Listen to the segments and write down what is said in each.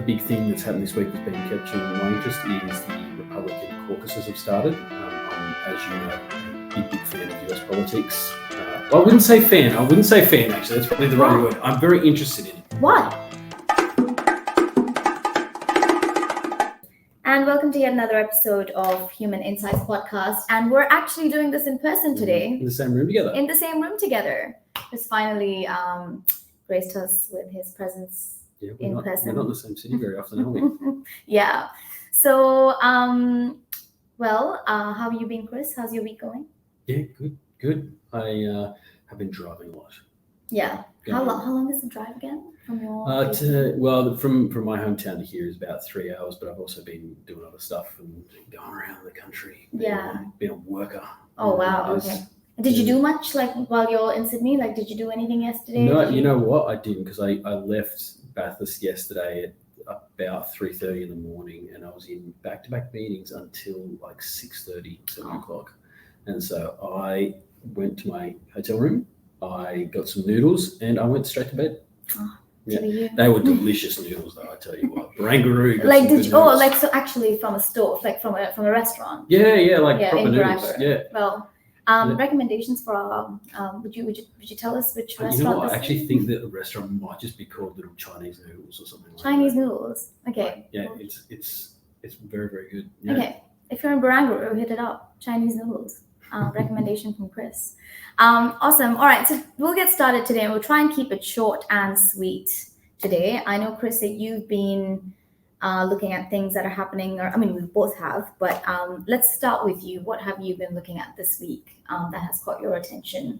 big thing that's happened this week that's been capturing my interest is the Republican caucuses have started. I'm, as you know, a big fan of US politics. Well, I wouldn't say fan actually, that's probably the wrong word. I'm very interested in it. Why? And welcome to yet another episode of Human Insights Podcast. And we're actually doing this in person today. In the same room together. Just finally graced us with his presence in person. We're not in the same city very often, are we? Yeah. So, how have you been, Chris? How's your week going? Yeah, good. I have been driving a lot. Yeah. How long is the drive again from your? From my hometown to here is about 3 hours, but I've also been doing other stuff and going around the country. Been a worker. Oh wow! Okay. Did you do much while you're in Sydney? Did you do anything yesterday? No, you know what? I didn't because I left Bathurst yesterday at about 3:30 in the morning, and I was in back-to-back meetings until 6:30, 7 o'clock. And so I went to my hotel room, I got some noodles, and I went straight to bed. Oh, yeah, they were delicious noodles, though. I tell you what, Barangaroo. So actually from a store, from a restaurant. Yeah, proper noodles. Yeah. Well, recommendations for our. Would you tell us which restaurant? You know what? I actually think that the restaurant might just be called Little Chinese Noodles or something like that. Chinese noodles. Okay. Yeah, it's very, very good. Yeah. Okay, if you're in Barangaroo, hit it up. Chinese noodles. Recommendation from Chris. Awesome. All right, so we'll get started today. We'll try and keep it short and sweet today. I know, Chris, that you've been looking at things that are happening, we both have, but let's start with you. What have you been looking at this week that has caught your attention?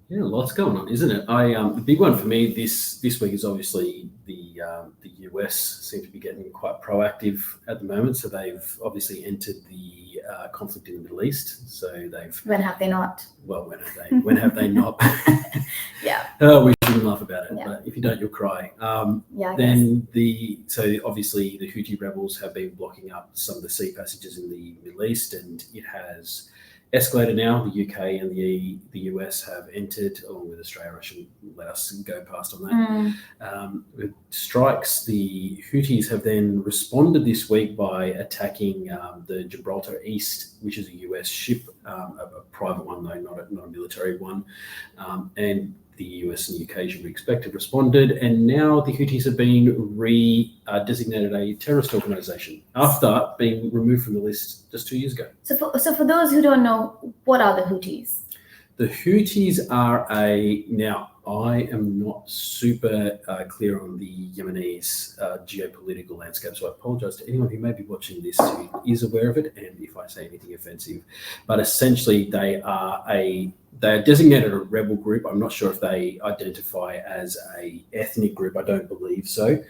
Yeah, lots going on, isn't it? The big one for me this week is obviously the US seem to be getting quite proactive at the moment. So they've obviously entered the conflict in the Middle East. So they've. When have they not? Well, when have they? When have they not? Yeah. We shouldn't laugh about it, yeah. But if you don't, you'll cry. So obviously the Houthi rebels have been blocking up some of the sea passages in the Middle East, and it has escalated now. The UK and the US have entered, along with Australia. I shouldn't let us go past on that. With strikes, the Houthis have then responded this week by attacking the Gibraltar East, which is a US ship, a private one though, not a military one, and the US and UK, as you would expect, have responded, and now the Houthis have been designated a terrorist organisation after being removed from the list just 2 years ago. So for those who don't know, what are the Houthis? The Houthis are now I am not super clear on the Yemenis geopolitical landscape, so I apologise to anyone who may be watching this who is aware of it, and if I say anything offensive. But essentially, they are designated a rebel group. I'm not sure if they identify as a ethnic group. I don't believe so.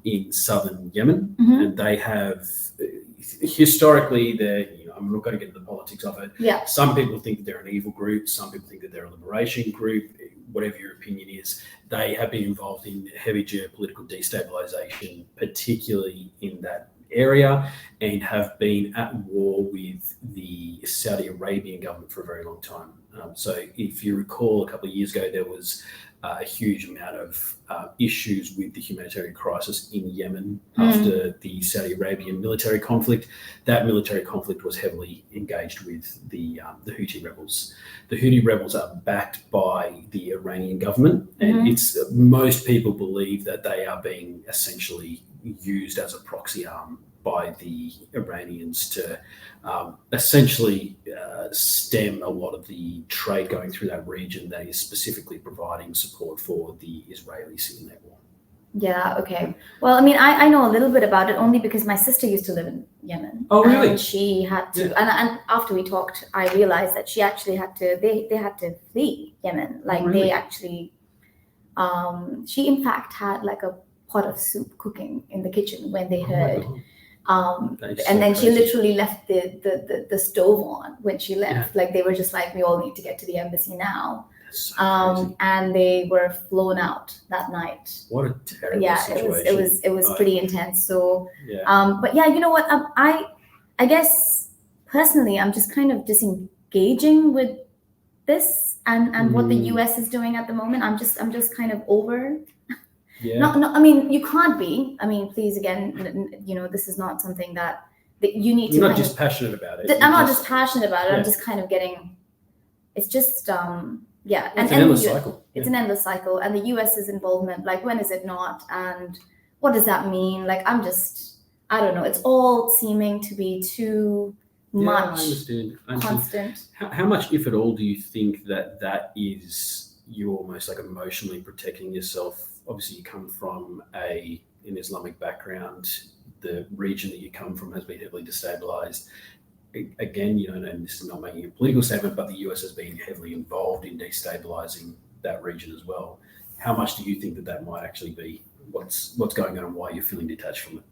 In southern Yemen, and they have historically I'm not going to get into the politics of it. Yeah. Some people think that they're an evil group. Some people think that they're a liberation group. Whatever your opinion is, they have been involved in heavy geopolitical destabilization, particularly in that area, and have been at war with the Saudi Arabian government for a very long time. So if you recall, a couple of years ago, there was a huge amount of issues with the humanitarian crisis in Yemen after the Saudi Arabian military conflict. That military conflict was heavily engaged with the Houthi rebels. The Houthi rebels are backed by the Iranian government, and most people believe that they are being essentially used as a proxy arm by the Iranians to essentially stem a lot of the trade going through that region that is specifically providing support for the Israelis in that war. Yeah, okay. Well, I know a little bit about it only because my sister used to live in Yemen. Oh, really? And she had to, and after we talked, I realized that she actually had to, they had to flee Yemen. Really? They actually, she in fact had a pot of soup cooking in the kitchen when they heard. And then she literally left the stove on when she left. Yeah. They were just we all need to get to the embassy now. So crazy. And they were flown out that night. What a terrible situation. It was pretty intense. So yeah. But yeah, you know what? I guess personally I'm just kind of disengaging with this and what the US is doing at the moment. I'm just kind of over Yeah. Not, I mean, you can't be. I mean, please, again, this is not something that you need to. You're not just passionate about it. I'm not just passionate about it. Yeah. I'm just kind of getting. It's just yeah, it's an endless cycle. It's an endless cycle, and the US's involvement, like, when is it not, and what does that mean? Like, I don't know. It's all seeming to be too much. I understand. Constant. How much, if at all, do you think that is you almost like emotionally protecting yourself? Obviously, you come from an Islamic background. The region that you come from has been heavily destabilized. Again, and this is not making a political statement, but the US has been heavily involved in destabilizing that region as well. How much do you think that might actually be what's going on and why you're feeling detached from it?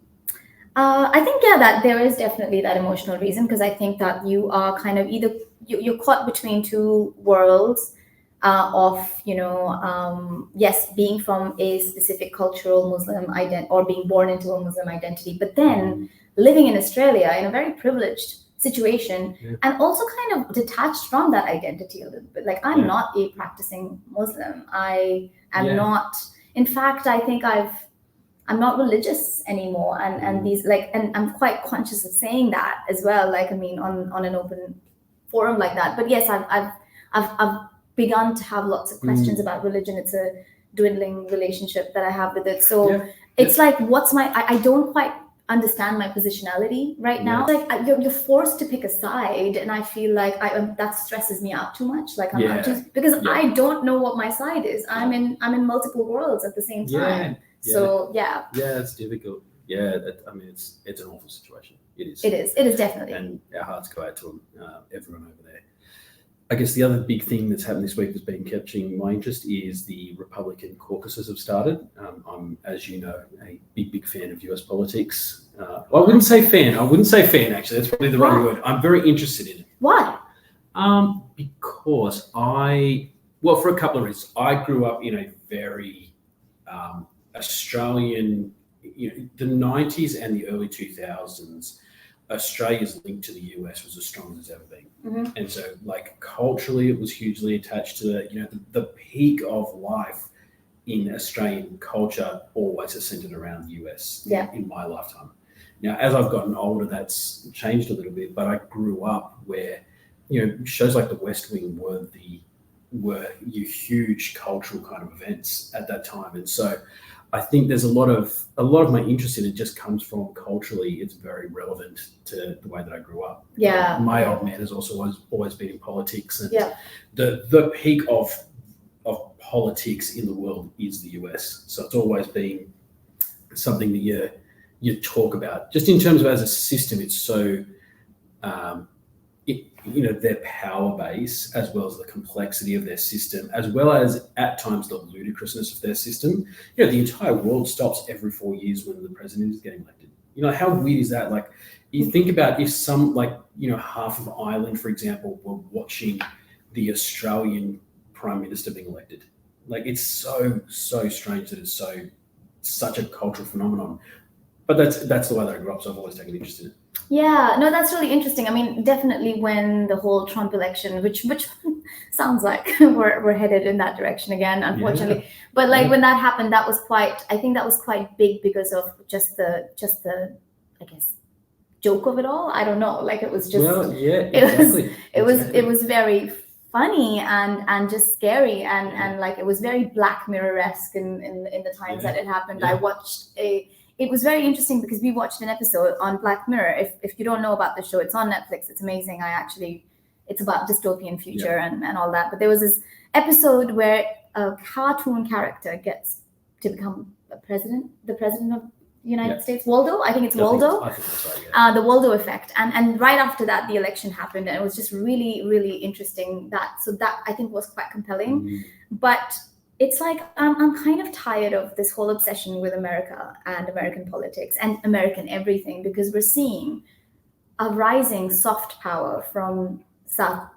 I think, that there is definitely that emotional reason, because I think that you are kind of either you're caught between two worlds of, yes, being from a specific cultural Muslim identity or being born into a Muslim identity, but then living in Australia in a very privileged situation, and also kind of detached from that identity a little bit. Like, I'm not a practicing Muslim. I am not. In fact, I think I'm not religious anymore, and these, like, and I'm quite conscious of saying that as well. Like, I mean, on an open forum like that. But yes, I've begun to have lots of questions about religion. It's a dwindling relationship that I have with it. So it's like, what's I don't quite understand my positionality right now. Like, you're forced to pick a side, and I feel like that stresses me out too much. Like, I'm not just because I don't know what my side is. I'm in multiple worlds at the same time. So it's difficult. I mean, it's an awful situation. It is definitely, and our hearts go out to everyone over there. I guess the other big thing that's happened this week that's been catching my interest is the Republican caucuses have started. I'm, as you know, a big fan of US politics. I wouldn't say fan, actually. That's probably the wrong word. I'm very interested in it. Why? Because for a couple of reasons. I grew up in a very Australian, the 90s and the early 2000s, Australia's link to the US was as strong as it's ever been. And so, like, culturally, it was hugely attached to the peak of life in Australian culture always has centered around the US in my lifetime. Now, as I've gotten older, that's changed a little bit, but I grew up where, shows like The West Wing were huge cultural kind of events at that time. And so I think there's a lot of my interest in it just comes from culturally. It's very relevant to the way that I grew up. My old man has also always been in politics, and the peak of politics in the world is the US. So it's always been something that you talk about. Just in terms of as a system, it's so their power base, as well as the complexity of their system, as well as at times the ludicrousness of their system. The entire world stops every 4 years when the president is getting elected. How weird is that? Like, you think about if some, half of Ireland, for example, were watching the Australian Prime Minister being elected. Like, it's so strange that it's such a cultural phenomenon. But that's the way that I grew up, so I've always taken interest in it. Yeah, no, that's really interesting. I mean, definitely when the whole Trump election, which sounds like we're headed in that direction again, unfortunately. But when that happened, I think that was quite big because of just the I guess joke of it all. I don't know. Like, it was just it was very funny and just scary and like, it was very Black Mirror-esque in the times that it happened. I watched it was very interesting because we watched an episode on Black Mirror. If you don't know about the show, it's on Netflix. It's amazing. It's about dystopian future and all that. But there was this episode where a cartoon character gets to become the president of the United States. Waldo, I think it's Waldo. I think that's right, the Waldo effect. And right after that, the election happened, and it was just really, really interesting. That I think was quite compelling. But it's like, I'm kind of tired of this whole obsession with America and American politics and American everything, because we're seeing a rising soft power from South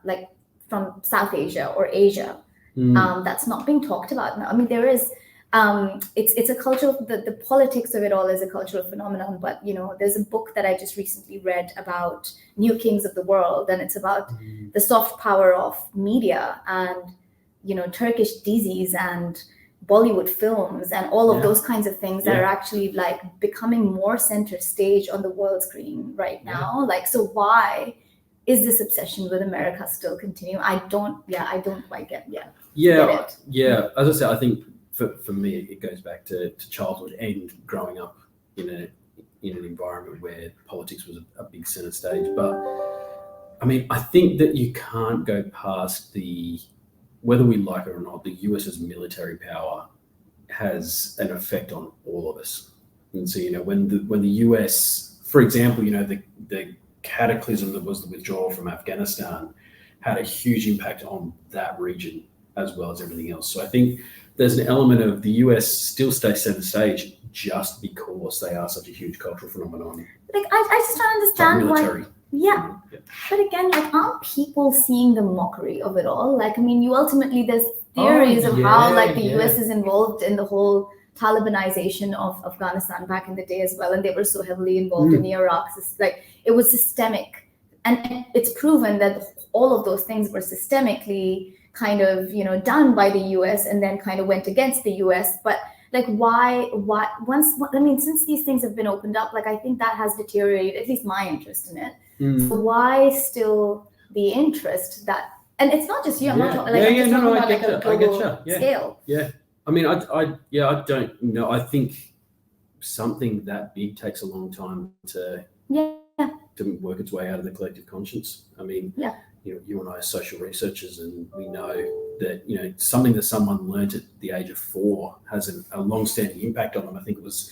Asia or Asia that's not being talked about now. I mean, there is, it's a cultural, the politics of it all is a cultural phenomenon, but there's a book that I just recently read about New Kings of the World, and it's about the soft power of media and Turkish disease and Bollywood films and all of Yeah. those kinds of things that Yeah. are actually like becoming more center stage on the world screen right now. Like, so why is this obsession with America still continue? I don't quite get get it. As I said, I think for me it goes back to childhood and growing up in an environment where politics was a big center stage. But I mean, I think that you can't go past whether we like it or not, the US's military power has an effect on all of us. And so, when the US, for example, the cataclysm that was the withdrawal from Afghanistan had a huge impact on that region as well as everything else. So I think there's an element of the US still stays center stage just because they are such a huge cultural phenomenon. Like, I just don't understand military. why. Yeah. But again, like, aren't people seeing the mockery of it all? Like, I mean, there's theories of how like the US is involved in the whole Talibanization of Afghanistan back in the day as well, and they were so heavily involved in Iraq. Like, it was systemic, and it's proven that all of those things were systemically kind of done by the US and then kind of went against the US. But like, why since these things have been opened up, like, I think that has deteriorated at least my interest in it. So why still the interest that, and it's not just you, I'm not talking like, I'm just talking about like a global scale. Yeah. I mean, I don't know. I think something that big takes a long time to work its way out of the collective conscience. I mean, you and I are social researchers, and we know that something that someone learned at the age of 4 has a long-standing impact on them. I think it was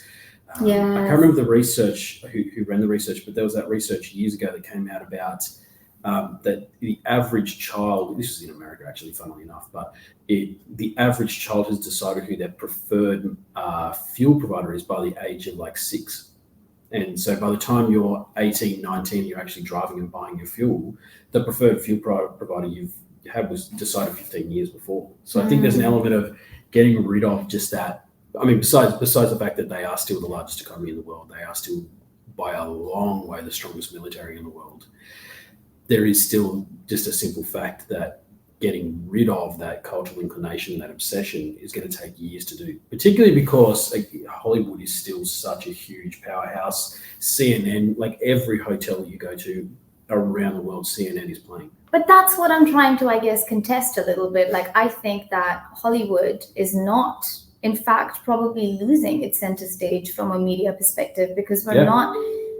I can't remember the research who ran the research, but there was that research years ago that came out about that the average child, this was in America actually, funnily enough, but the average child has decided who their preferred fuel provider is by the age of like 6. And so by the time you're 18, 19, you're actually driving and buying your fuel, the preferred fuel provider you've had was decided 15 years before. So I think there's an element of getting rid of just that. I mean, besides the fact that they are still the largest economy in the world, they are still by a long way the strongest military in the world. There is still just a simple fact that getting rid of that cultural inclination, that obsession, is going to take years to do, particularly because Hollywood is still such a huge powerhouse. CNN, like every hotel you go to around the world, CNN is playing. But that's what I'm trying to, I guess, contest a little bit. Like, I think that Hollywood is not, in fact, probably losing its center stage from a media perspective, because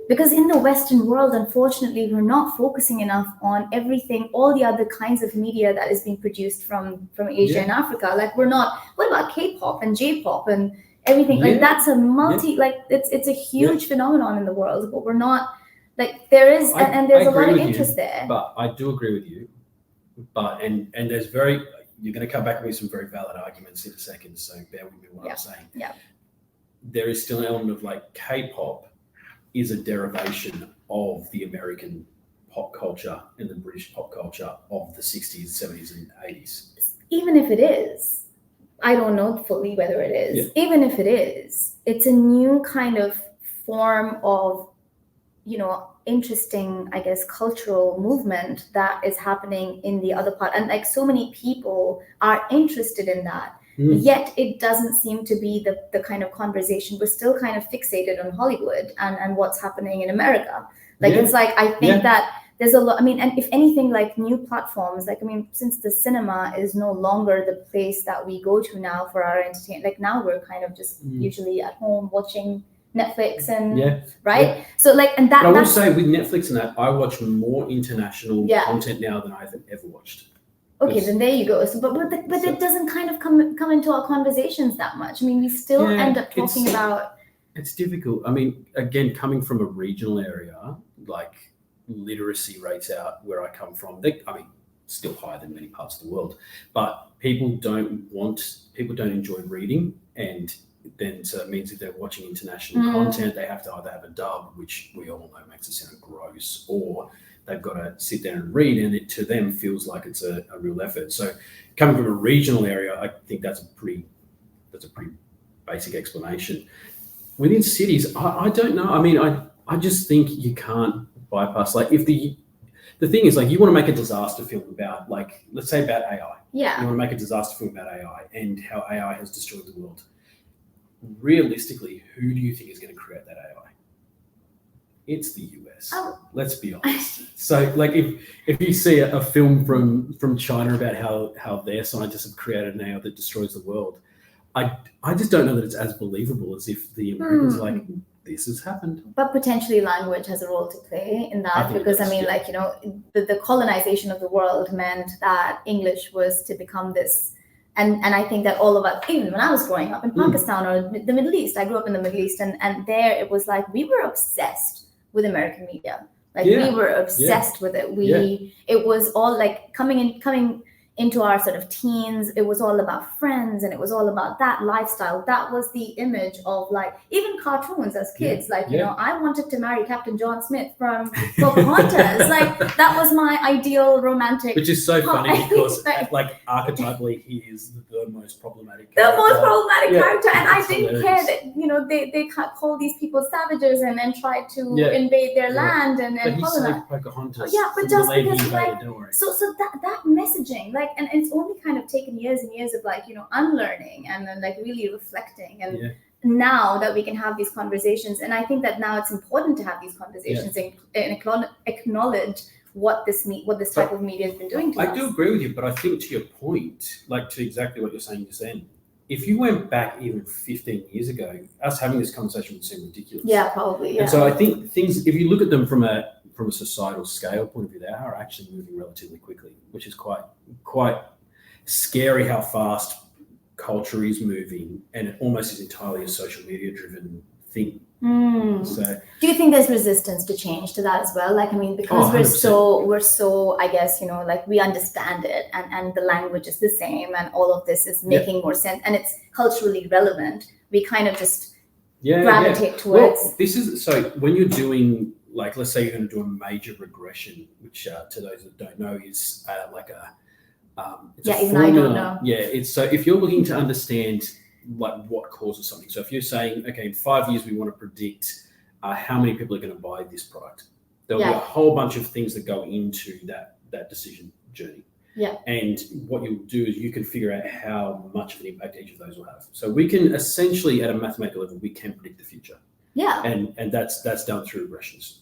because in the Western world, unfortunately, we're not focusing enough on everything, all the other kinds of media that is being produced from Asia and Africa. Like, we're not, what about K-pop and J-pop and everything? Like, that's a like, it's a huge phenomenon in the world, but we're not, like, there is, and there's a lot of interest there. But I do agree with you. But, and there's you're going to come back with some very valid arguments in a second, so bear with me what I'm saying. Yeah. There is still an element of like K-pop is a derivation of the American pop culture and the British pop culture of the 60s, 70s, and 80s. Even if it is, I don't know fully whether it is. Even if it is, it's a new kind of form of, interesting, I guess, cultural movement that is happening in the other part. And like, so many people are interested in that. Yet it doesn't seem to be the kind of conversation. We're still kind of fixated on Hollywood and what's happening in America. Like, it's like, I think that there's a lot, I mean, and if anything, like new platforms, like, I mean, since the cinema is no longer the place that we go to now for our entertainment, like now we're kind of just usually at home watching Netflix and so like, and that, but I will say with Netflix and that, I watch more international content now than I've ever watched. Okay, then there you go. So, but it doesn't kind of come into our conversations that much. I mean, we still end up talking about. It's difficult. I mean, again, coming from a regional area, like literacy rates out where I come from, still higher than many parts of the world, but people don't enjoy reading, and then so it means if they're watching international content, they have to either have a dub, which we all know makes it sound gross, or they've got to sit down and read, and it to them feels like it's a real effort. So coming from a regional area, I think that's a pretty basic explanation. Within cities, I don't know. I mean, I just think you can't bypass, like, if the the thing is, like, you want to make a disaster film about, like, let's say about AI. You Yeah. want to make a disaster film about AI and how AI has destroyed the world. Realistically, who do you think is going to create that AI? It's the US. Oh. Let's be honest. So, like, if you see a film from China about how their scientists have created an AI that destroys the world, I just don't know that it's as believable as if the Americans are like, this has happened. But potentially language has a role to play in I that, think it because does, I mean, yeah. like, you know, the colonization of the world meant that English was to become this. And I think that all of us, even when I was growing up in Pakistan or the Middle East, I grew up in the Middle East, and there it was like we were obsessed with American media. Like Yeah. we were obsessed with it. Yeah. It was all like coming into our sort of teens, it was all about friends and it was all about that lifestyle. That was the image of, like, even cartoons as kids. Yeah, like, you yeah. know, I wanted to marry Captain John Smith from Pocahontas. Like, that was my ideal romantic. Which is so funny because, Like- like, archetypally, he is the most problematic The character. most problematic Yeah, character, and I it's didn't hilarious. care that, you know, they call these people savages and then try to Yeah, invade their yeah. land and But he colonize. saved Pocahontas. Yeah, but from just the lady because, invader, like, don't worry. so that messaging, like, and it's only kind of taken years and years of, like, you know, unlearning and then, like, really reflecting, and Yeah. now that we can have these conversations, and I think that now it's important to have these conversations and acknowledge what this type of media has been doing to us. I do agree with you, but I think to your point, like to exactly what you're saying just then, if you went back even 15 years ago, us having this conversation would seem ridiculous. Yeah, probably. Yeah. And so I think things, if you look at them from a societal scale point of view, they are actually moving relatively quickly, which is quite scary how fast culture is moving, and it almost is entirely a social media driven thing. So do you think there's resistance to change to that as well? Like, I mean, because 100%. we're so, I guess, you know, like, we understand it, and the language is the same, and all of this is making more sense, and it's culturally relevant. We kind of just gravitate towards. Well, this is, so when you're doing, like, let's say you're going to do a major regression, which to those that don't know is like a it's a even formula. I don't know. Yeah, it's, so if you're looking to understand, like, what causes something. So if you're saying, okay, in 5 years we want to predict how many people are going to buy this product, there'll be a whole bunch of things that go into that decision journey. Yeah. And what you'll do is you can figure out how much of an impact each of those will have. So we can essentially, at a mathematical level, we can predict the future. Yeah. And that's done through regressions.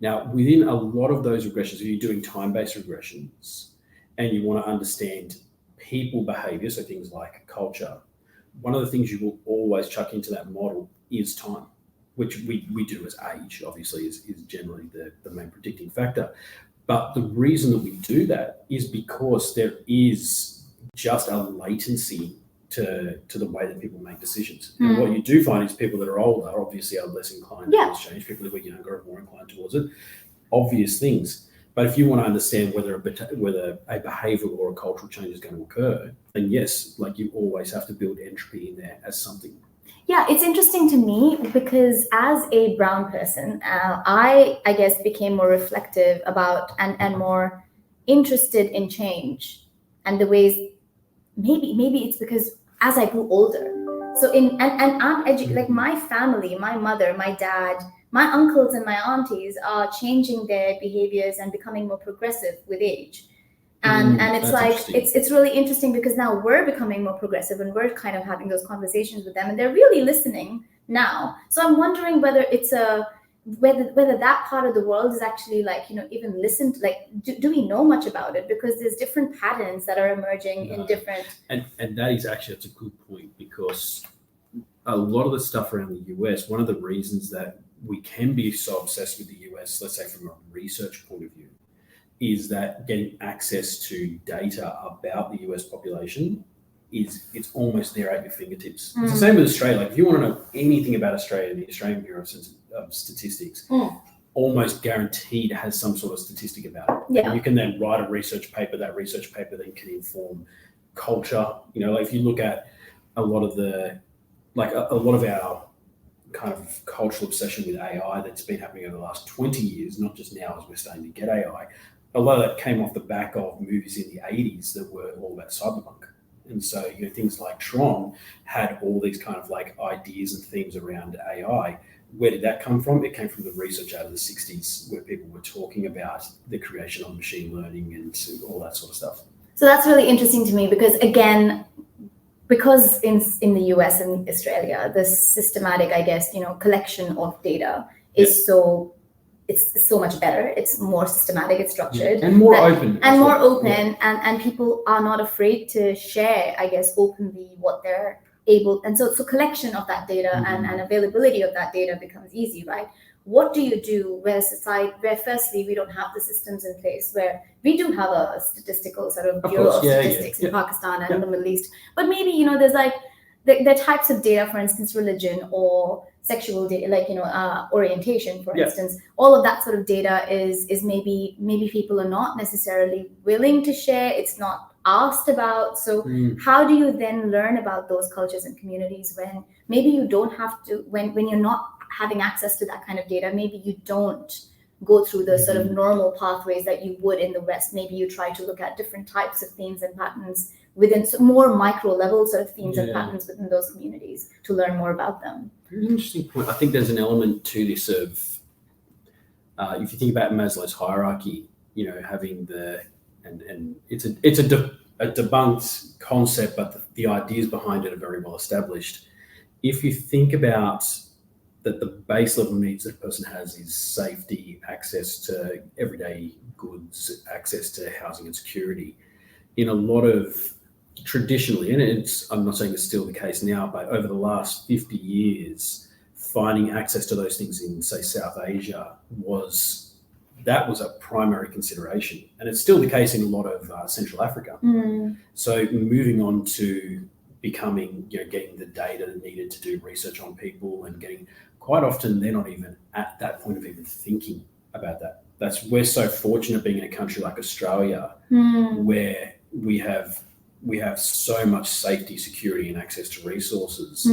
Now, within a lot of those regressions, if you're doing time-based regressions and you want to understand people behavior, so things like culture, one of the things you will always chuck into that model is time, which we do as age, obviously, is generally the main predicting factor. But the reason that we do that is because there is just a latency to the way that people make decisions. And what you do find is people that are older obviously are less inclined towards change. People who are younger are more inclined towards it. Obvious things. But if you want to understand whether a behavioural or a cultural change is going to occur, then yes, like, you always have to build entropy in there as something. Yeah, it's interesting to me because as a brown person, I guess became more reflective about and more interested in change and the ways. Maybe it's because as I grew older, so and I'm educated. Like, my family, my mother, my dad, my uncles, and my aunties are changing their behaviors and becoming more progressive with age. And it's like it's really interesting because now we're becoming more progressive and we're kind of having those conversations with them, and they're really listening now. So I'm wondering whether it's whether that part of the world is actually, like, you know, even listened. Like, do we know much about it? Because there's different patterns that are emerging in different. And that is actually, that's a good point, because a lot of the stuff around the US, one of the reasons that we can be so obsessed with the US, let's say from a research point of view, is that getting access to data about the US population it's almost there at your fingertips. It's the same with Australia. Like, if you want to know anything about Australia, the Australian Bureau of Statistics almost guaranteed has some sort of statistic about it. Yeah. And you can then write a research paper. That research paper then can inform culture. You know, like, if you look at a lot of our kind of cultural obsession with AI that's been happening over the last 20 years, not just now as we're starting to get AI, a lot of that came off the back of movies in the 80s that were all about cyberpunk. And so, you know, things like Tron had all these kind of, like, ideas and themes around AI where did that come from? It came from the research out of the 60s where people were talking about the creation of machine learning and all that sort of stuff. So that's really interesting to me because, again, because in the US and Australia, the systematic, I guess, collection of data is it's so much better. It's more systematic, it's structured. And more open. And more open, and people are not afraid to share, I guess, openly what they're able. And so collection of that data and availability of that data becomes easy, right? What do you do where firstly we don't have the systems in place, where we do have a statistical sort of bureau of statistics in Pakistan and the Middle East, but maybe there's like the types of data, for instance, religion or sexual data, like orientation, for instance, all of that sort of data is maybe people are not necessarily willing to share. It's not asked about. So how do you then learn about those cultures and communities when maybe you don't have to, when you're not having access to that kind of data? Maybe you don't go through the sort of normal pathways that you would in the West. Maybe you try to look at different types of themes and patterns within more micro level sort of themes and patterns within those communities to learn more about them. Very interesting point. I think there's an element to this of, if you think about Maslow's hierarchy, having and it's a debunked concept, but the ideas behind it are very well established. If you think about that, the base level needs that a person has is safety, access to everyday goods, access to housing and security. In a lot of traditionally, and I'm not saying it's still the case now, but over the last 50 years, finding access to those things in, say, South Asia was a primary consideration, and it's still the case in a lot of Central Africa. So moving on to becoming, getting the data needed to do research on people, and getting, quite often they're not even at that point of even thinking about that. We're so fortunate being in a country like Australia, where we have so much safety, security, and access to resources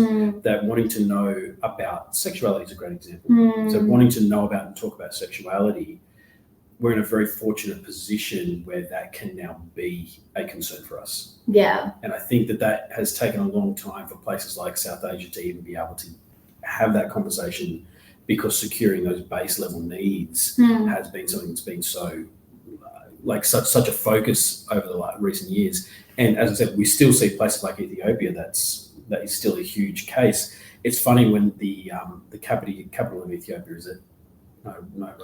that wanting to know about sexuality is a great example. So wanting to know about and talk about sexuality, we're in a very fortunate position where that can now be a concern for us. Yeah. And I think that has taken a long time for places like South Asia to even be able to have that conversation, because securing those base level needs has been something that's been so such a focus over the recent years. And as I said, we still see places like Ethiopia that is still a huge case. It's funny when the capital of Ethiopia is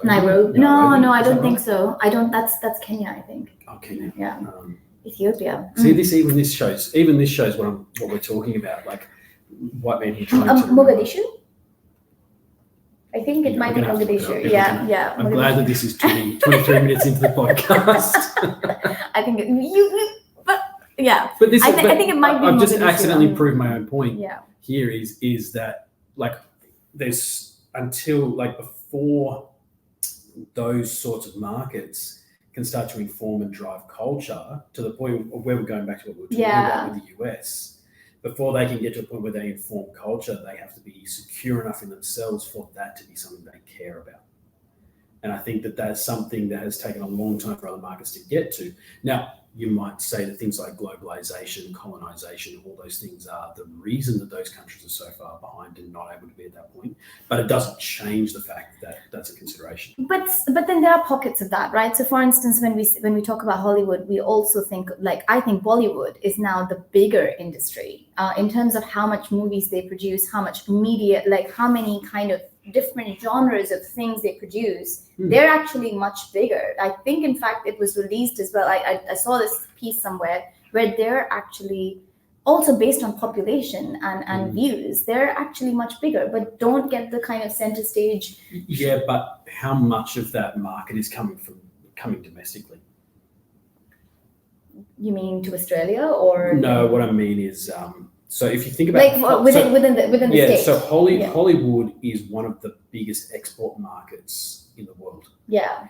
Nairobi. No, I don't think so. That's Kenya, I think. Oh, Kenya. Yeah. Ethiopia. See, this shows what we're talking about, like white men here trying to Mogadishu? I think it might be Mogadishu. Yeah. I'm glad that this is 23 minutes into the podcast. I think But I think it might be. I've just accidentally proved my own point. Yeah. Here is that there's until before those sorts of markets can start to inform and drive culture to the point of where we're going back to what we were talking about with the US. Before they can get to a point where they inform culture, they have to be secure enough in themselves for that to be something they care about. And I think that that's something that has taken a long time for other markets to get to. Now, you might say that things like globalization, colonization, all those things are the reason that those countries are so far behind and not able to be at that point. But it doesn't change the fact that that's a consideration. But then there are pockets of that, right? So for instance, when we talk about Hollywood, we also think, I think Bollywood is now the bigger industry in terms of how much movies they produce, how much media, how many kind of different genres of things they produce. They're actually much bigger. I think, in fact, it was released as well. I saw this piece somewhere where they're actually also based on population and views. They're actually much bigger, but don't get the kind of center stage. Yeah, but how much of that market is coming domestically? You mean to Australia or? No, what I mean is, so if you think about within the state. So Hollywood is one of the biggest export markets in the world. Yeah.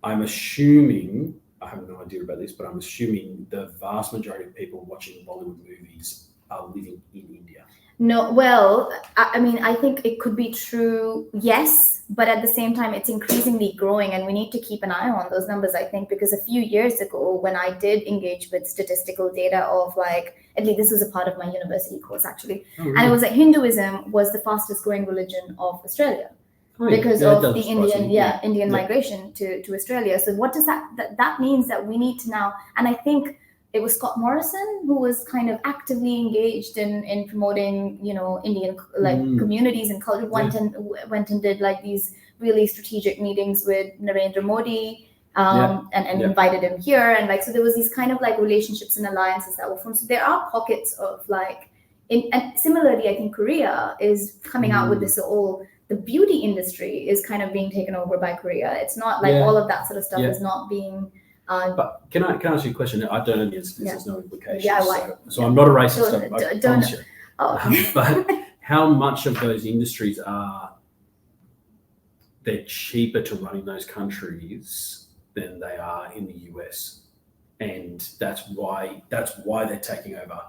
I'm assuming, I have no idea about this, but I'm assuming the vast majority of people watching Bollywood movies are living in India. No, well, I mean, I think it could be true, yes, but at the same time, it's increasingly growing, and we need to keep an eye on those numbers, I think, because a few years ago, when I did engage with statistical data of like, at least this was a part of my university course actually, and it was that Hinduism was the fastest growing religion of Australia. Because of the Indian migration to Australia. So what does that means that we need to now, and I think it was Scott Morrison who was kind of actively engaged in promoting, Indian communities and culture. Went and did like these really strategic meetings with Narendra Modi, and invited him here, and like, so there was these kind of like relationships and alliances that were formed. So there are pockets of like, and similarly, I think Korea is coming out with this the beauty industry is kind of being taken over by Korea. It's not like all of that sort of stuff is not being. But can I ask you a question? I don't know the answer. This has no implications. Yeah, why? So I'm not a racist. I promise you. Oh. But how much of those industries they're cheaper to run in those countries than they are in the US, and that's why they're taking over.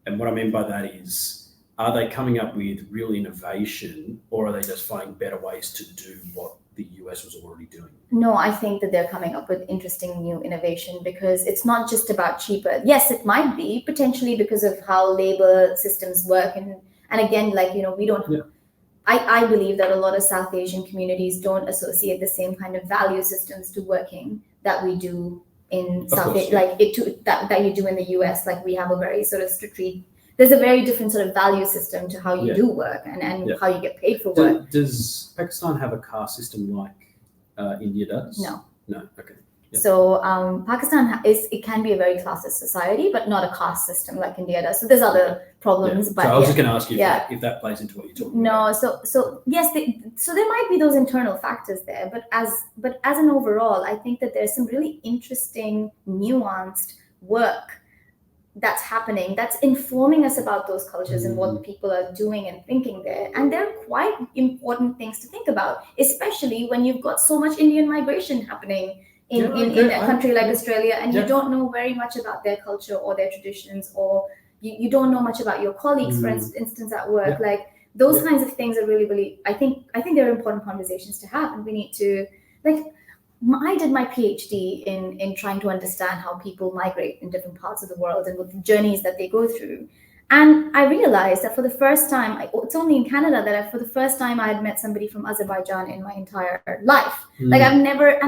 And what I mean by that is, are they coming up with real innovation, or are they just finding better ways to do what the US was already doing? No, I think that they're coming up with interesting new innovation, because it's not just about cheaper. Yes, it might be potentially because of how labor systems work. And again, like, we don't, I believe that a lot of South Asian communities don't associate the same kind of value systems to working that we do in South Asia, that you do in the US. Like, we have a very sort of there's a very different sort of value system to how you do work and how you get paid for work. Does Pakistan have a caste system like India does? No. Okay. Yep. So Pakistan it can be a very classist society, but not a caste system like India does. So there's other problems. But so I was just going to ask you if that plays into what you're talking about. No. So yes, so there might be those internal factors there, but as an overall, I think that there's some really interesting, nuanced work that's happening, that's informing us about those cultures and what people are doing and thinking there. And they're quite important things to think about, especially when you've got so much Indian migration happening in a country like Australia, and you don't know very much about their culture or their traditions, or you don't know much about your colleagues, for instance, at work. Like, those kinds of things are really, really, I think they're important conversations to have, and we need to, like, I did my PhD in trying to understand how people migrate in different parts of the world and what the journeys that they go through. And I realized that for the first time, it's only in Canada that for the first time I had met somebody from Azerbaijan in my entire life. Like, I've never,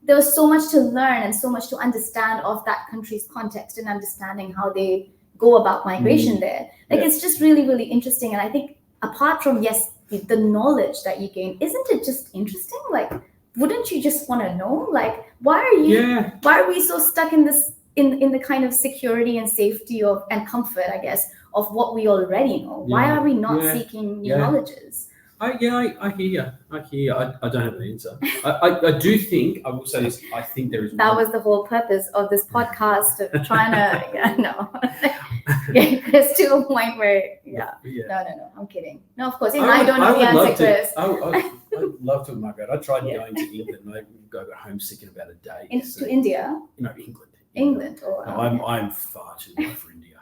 there was so much to learn and so much to understand of that country's context and understanding how they go about migration there. Like, it's just really, really interesting. And I think apart from, the knowledge that you gain, isn't it just interesting? Like, wouldn't you just want to know, like, why are we so stuck in this, in the kind of security and safety and comfort, I guess, of what we already know? Why are we not seeking new knowledges? I hear you. I don't have an answer. I do think, I will say this, I think there is that was the whole purpose of this podcast, of trying to get Chris to a point where no, I'm kidding. No, of course, I don't know the answer, Chris. I'd love to migrate. I tried going to England, and I got homesick in about a day. To India? No, England. England. Oh, no, I'm far too old for India.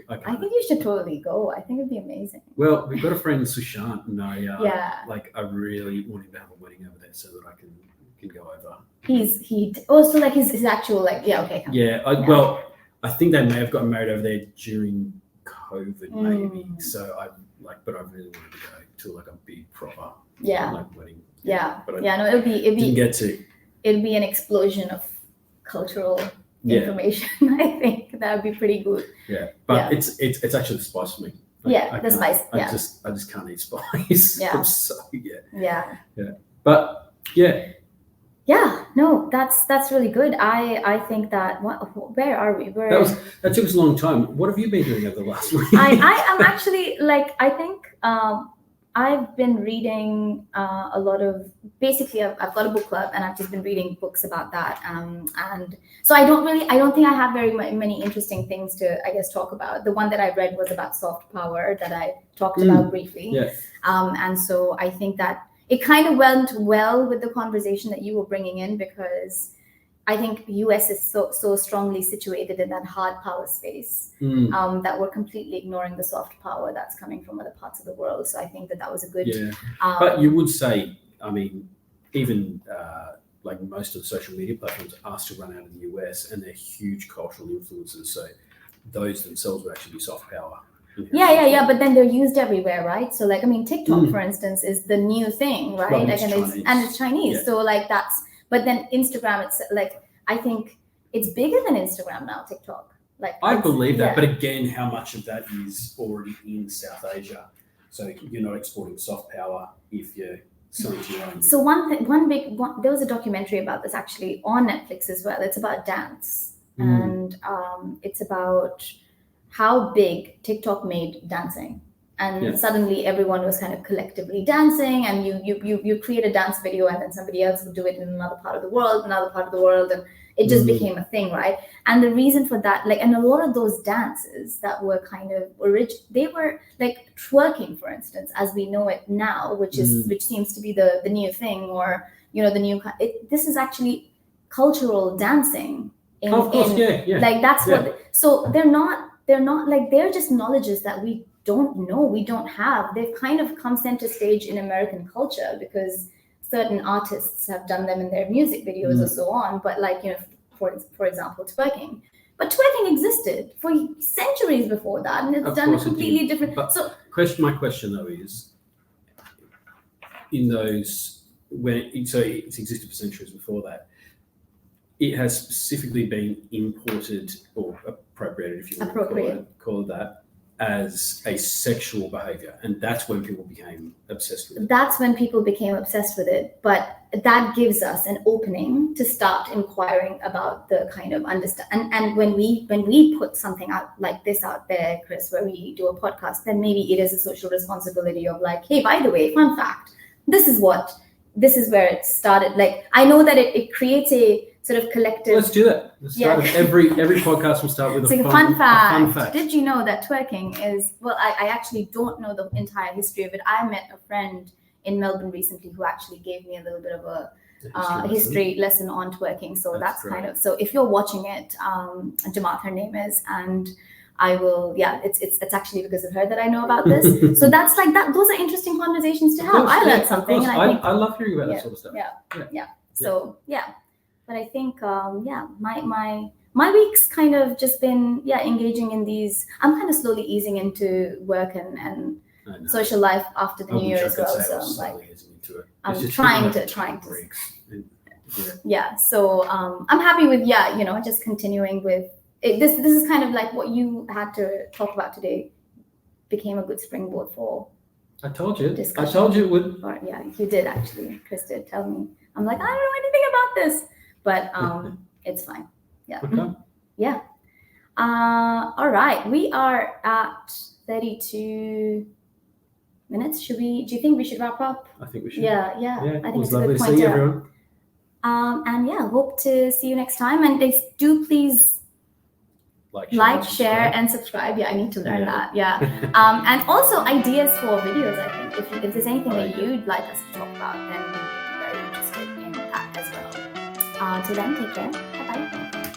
I think you should totally go. I think it'd be amazing. Well, we've got a friend, Sushant, and I really want him to have a wedding over there so that I can go over. His actual okay. Well, I think they may have gotten married over there during COVID, maybe. So but I really wanted to go to like a big proper wedding. But didn't get to. It'd be an explosion of cultural information. I think that would be pretty good. Yeah, but it's actually the spice for me. The spice. I just can't eat spice. Yeah. So Yeah. But no, that's really good. I think that where are we? That took us a long time. What have you been doing over the last week? I am actually I think I've been reading a lot of, basically I've got a book club, and I've just been reading books about that. And so I don't think I have very many interesting things to, I guess, talk about. The one that I read was about soft power that I talked about briefly. Yeah. And so I think that it kind of went well with the conversation that you were bringing in, because I think US is so strongly situated in that hard power space that we're completely ignoring the soft power that's coming from other parts of the world. So I think that was a good. But you would say I mean, even like most of the social media platforms are still run out of the US, and they're huge cultural influences. So those themselves would actually be soft power. Yeah. But then they're used everywhere, right? So like, I mean, TikTok, for instance, is the new thing, right? Well, Like, it's Chinese. it's Chinese. Yeah. So like but then Instagram, it's like, I think it's bigger than Instagram now, TikTok. Like, I believe that, yeah. but again, how much of that is already in South Asia? So you're not exporting soft power if you're selling to your own. So there was a documentary about this actually on Netflix as well. It's about dance, and it's about how big TikTok made dancing. And suddenly everyone was kind of collectively dancing, and you create a dance video, and then somebody else will do it in another part of the world, and it just became a thing, right? And the reason for that, like, and a lot of those dances that were kind of they were like twerking, for instance, as we know it now, which seems to be the new thing, or the new. This is actually cultural dancing. Of course, yeah. Like that's what. So they're not like, they're just knowledges that we don't know, we don't have. They've kind of come center stage in American culture because certain artists have done them in their music videos or so on. But like, for example, twerking. But twerking existed for centuries before that, and it's done a completely different. But my question though is, in those so it's existed for centuries before that, it has specifically been imported or appropriated, if you want to call it that, as a sexual behavior, and that's when people became obsessed with it. That's when people became obsessed with it, but that gives us an opening to start inquiring about the kind of understand. And when we put something out like this out there, Chris, where we do a podcast, then maybe it is a social responsibility of like, hey, by the way, fun fact, this is where it started. Like, I know that it creates a sort of collective. Let's do that. Let's start with every podcast will start with a fun fact. Did you know that twerking is, well, I actually don't know the entire history of it. I met a friend in Melbourne recently who actually gave me a little bit of a history lesson on twerking. So that's kind of, so if you're watching it, Jamaat, her name is, and I will, it's actually because of her that I know about this. So that's like that. Those are interesting conversations to have. I learned something. And I love hearing about that sort of stuff. Yeah. So but I think my week's kind of just been engaging in these. I'm kind of slowly easing into work and social life after the New Year as well. So I'm trying to. So I'm happy with just continuing with it. This is kind of like what you had to talk about today. Became a good springboard for. I told you. Discussion. I told you it would. Or, you did actually. Chris did tell me. I'm like, I don't know anything about this. But it's fine. Yeah. Okay. Yeah. All right. We are at 32 minutes. Do you think we should wrap up? I think we should. Yeah. I think it was it's a lovely good to point. see you, everyone. And hope to see you next time. And do please like, share, and subscribe. Yeah, I need to learn that. Yeah. And also ideas for videos. I think if there's anything that you'd like us to talk about, then we'd be very interested in that as well. Till then, take care. Bye-bye.